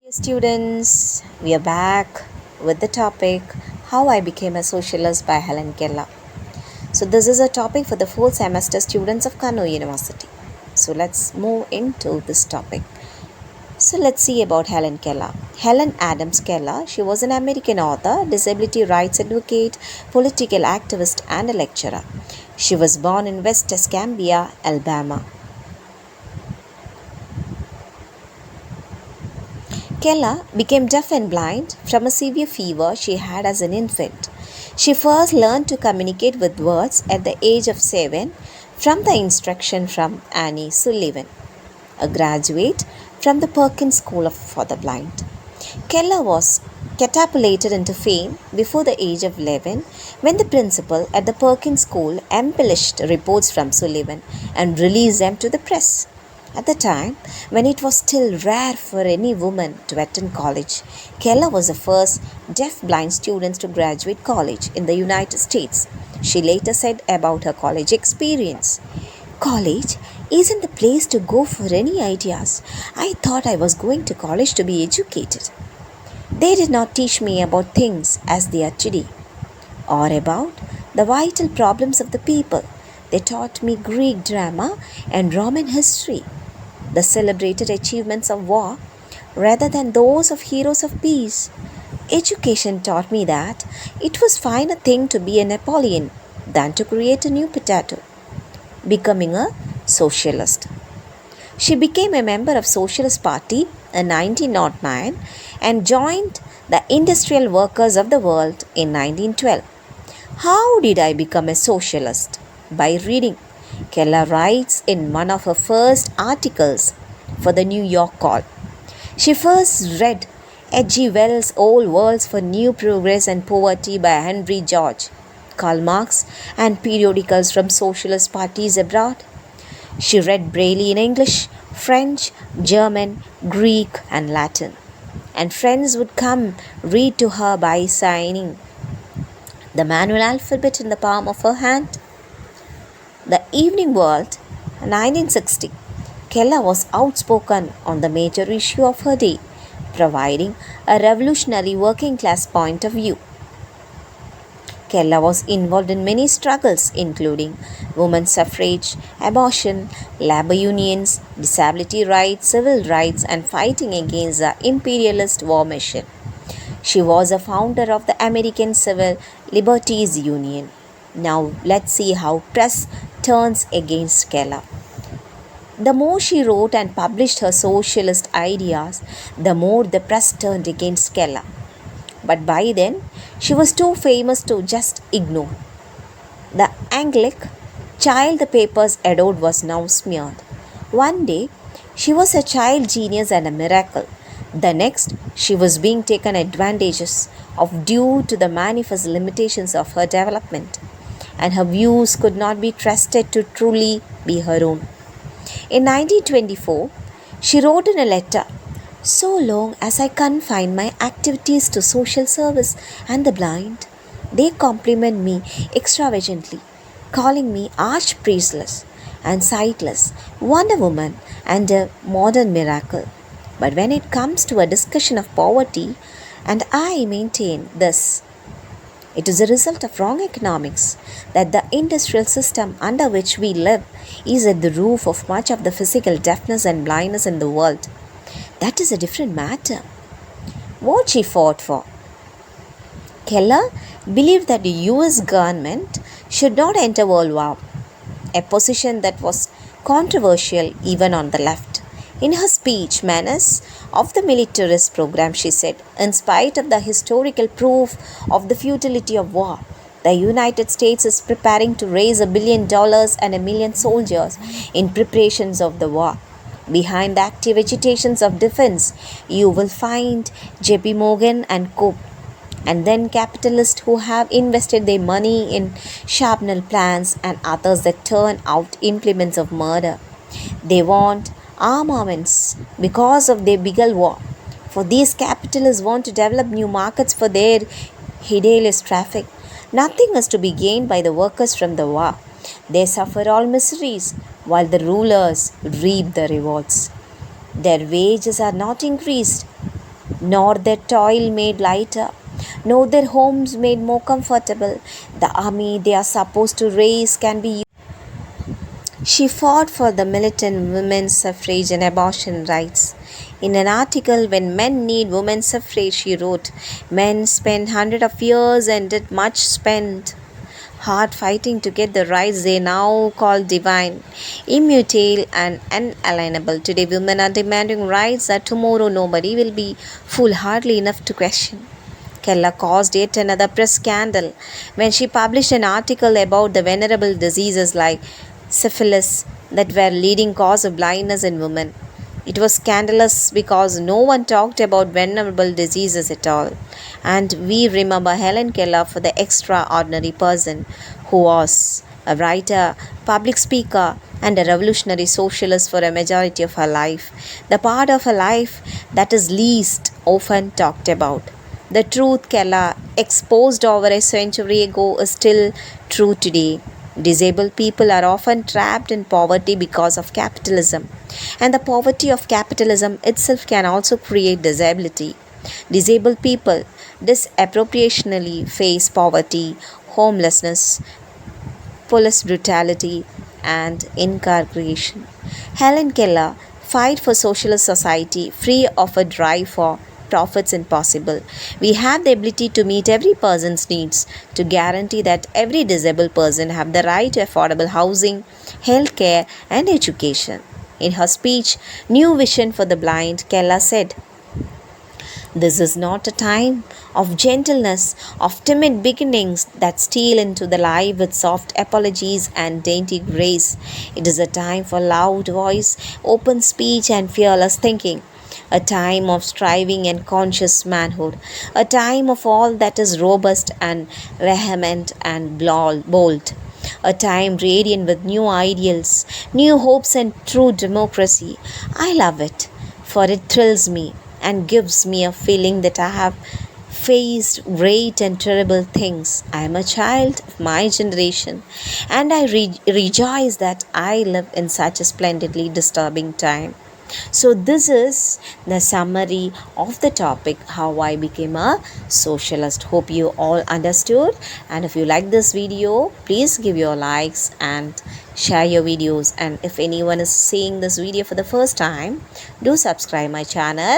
Students, we are back with the topic How I Became a Socialist by Helen Keller. So, this is a topic for the fourth semester students of Kannur University. So, let's move into this topic. So, let's see about Helen Keller. Helen Adams Keller, she was an American author, disability rights advocate, political activist, and a lecturer. She was born in West Escambia, Alabama. Keller became deaf and blind from a severe fever she had as an infant. She first learned to communicate with words at the age of 7 from the instruction from Annie Sullivan, a graduate from the Perkins School for the Blind. Keller was catapulted into fame before the age of 11 when the principal at the Perkins School embellished reports from Sullivan and released them to the press. At the time, when it was still rare for any woman to attend college, Keller was the first deaf-blind student to graduate college in the United States. She later said about her college experience, "College isn't the place to go for any ideas. I thought I was going to college to be educated. They did not teach me about things as they are today, or about the vital problems of the people. They taught me Greek drama and Roman history, the celebrated achievements of war, rather than those of heroes of peace. Education taught me that it was finer thing to be a Napoleon than to create a new potato, becoming a socialist." She became a member of Socialist Party in 1909 and joined the Industrial Workers of the World in 1912. How did I become a socialist? By reading. Keller writes in one of her first articles for the New York Call. She first read H.G. Wells' Old Worlds for New Progress and Poverty by Henry George, Karl Marx, and periodicals from socialist parties abroad. She read Braille in English, French, German, Greek, and Latin. And friends would come read to her by signing the manual alphabet in the palm of her hand. The Evening World, 1960. Keller was outspoken on the major issue of her day, providing a revolutionary working class point of view. Keller was involved in many struggles, including women's suffrage, abortion, labor unions, disability rights, civil rights, and fighting against the imperialist war machine. She was a founder of the American Civil Liberties Union. Now let's see how press turns against Keller. The more she wrote and published her socialist ideas, the more the press turned against Keller. But by then, she was too famous to just ignore. The Anglic child the papers adored was now smeared. One day, she was a child genius and a miracle. The next, she was being taken advantage of due to the manifest limitations of her development, and her views could not be trusted to truly be her own. In 1924, she wrote in a letter, "So long as I confine my activities to social service and the blind, they compliment me extravagantly, calling me arch-priestless and sightless, wonder woman, and a modern miracle. But when it comes to a discussion of poverty, and I maintain this, it is a result of wrong economics that the industrial system under which we live is at the root of much of the physical deafness and blindness in the world. That is a different matter." What she fought for. Keller believed that the US government should not enter World War, a position that was controversial even on the left. In her speech, Menace of the Militarist Program, she said, "In spite of the historical proof of the futility of war, the United States is preparing to raise $1 billion and 1 million soldiers in preparations of the war. Behind the active agitations of defense, you will find J.P. Morgan and Co., and then capitalists who have invested their money in shrapnel plants and others that turn out implements of murder. They want armaments because of their bigger war. For these capitalists want to develop new markets for their hideous traffic. Nothing is to be gained by the workers from the war. They suffer all miseries, while the rulers reap the rewards. Their wages are not increased, nor their toil made lighter, nor their homes made more comfortable. The army they are supposed to raise can be. She fought for the militant women's suffrage and abortion rights. In an article, When Men Need Women's Suffrage, she wrote, Men spent hundreds of years and did much spend hard fighting to get the rights they now call divine, immutable, and unalienable. Today, women are demanding rights that tomorrow nobody will be foolhardy enough to question. Keller caused yet another press scandal when she published an article about the venerable diseases like syphilis that were leading cause of blindness in women. It was scandalous because no one talked about venerable diseases at all. And we remember Helen Keller for the extraordinary person who was a writer, public speaker, and a revolutionary socialist for a majority of her life. The part of her life that is least often talked about. The truth Keller exposed over a century ago is still true today. Disabled people are often trapped in poverty because of capitalism, and the poverty of capitalism itself can also create disability. Disabled people disproportionately face poverty, homelessness, police brutality, and incarceration. Helen Keller fight for socialist society free of a drive for profits impossible. We have the ability to meet every person's needs, to guarantee that every disabled person have the right to affordable housing, health care, and education. In her speech, New Vision for the Blind, Keller said, This is not a time of gentleness, of timid beginnings that steal into the life with soft apologies and dainty grace. It is a time for loud voice, open speech, and fearless thinking. A time of striving and conscious manhood, a time of all that is robust and vehement and bold, a time radiant with new ideals, new hopes, and true democracy. I love it, for it thrills me and gives me a feeling that I have faced great and terrible things. I am a child of my generation, and I rejoice that I live in such a splendidly disturbing time. So, this is the summary of the topic how I became a socialist. Hope you all understood. And if you like this video, please give your likes and share your videos. And if anyone is seeing this video for the first time, do subscribe my channel.